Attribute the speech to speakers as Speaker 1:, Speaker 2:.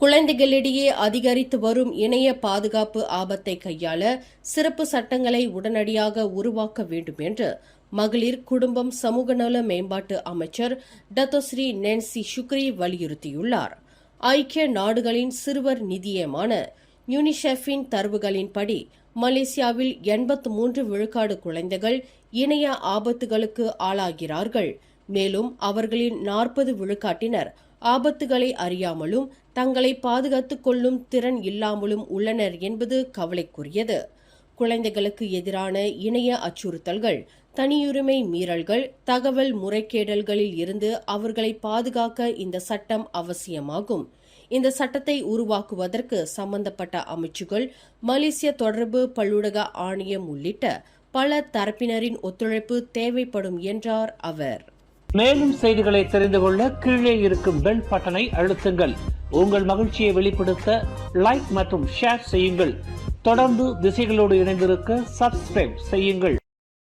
Speaker 1: குழந்தைகளிடையே அதிகரித்து வரும் இணைய பாதுகாப்பு ஆபத்தை கையாள சிறப்பு சட்டங்களை உடனடியாக உருவாக்க வேண்டும் என்று மகளிர் குடும்பம் சமூக நல மேம்பாட்டு அமைச்சர் டத்தோஸ்ரீ நென்சி ஷுக்ரி வலியுறுத்தியுள்ளார். ஐக்கிய நாடுகளின் சிறுவர் நிதியமான யுனிசெஃபின் தரவுகளின்படி மலேசியாவில் 83 விழுக்காடு குழந்தைகள் இணைய ஆபத்துகளுக்கு ஆளாகிறார்கள். மேலும் அவர்களின் 40 விழுக்காட்டினர் ஆபத்துகளை அறியாமலும் தங்களை பாதுகாத்துக் கொள்ளும் திறன் இல்லாமலும் உள்ளனர் என்பது கவலைக்குரியது. குழந்தைகளுக்கு எதிரான இணைய அச்சுறுத்தல்கள், தனியுரிமை மீறல்கள், தகவல் முறைகேடல்களில் இருந்து அவர்களை பாதுகாக்க இந்த சட்டம் அவசியமாகும். இந்த சட்டத்தை உருவாக்குவதற்கு சம்பந்தப்பட்ட அமைச்சுகள், மலேசிய தொடர்பு பல்லுலக ஆணையம் உள்ளிட்ட பல தரப்பினரின் ஒத்துழைப்பு தேவைப்படும் என்றார் அவர்.
Speaker 2: மேலும் செய்திகளை தெரிந்து கொள்ள கீழே இருக்கும் பெல் பட்டனை அழுத்துங்கள். உங்கள் மகிழ்ச்சியை வெளிப்படுத்த லைக் மற்றும் ஷேர் செய்யுங்கள். தொடர்ந்து திசைகளோடு இணைந்திருக்க சப்ஸ்கிரைப் செய்யுங்கள்.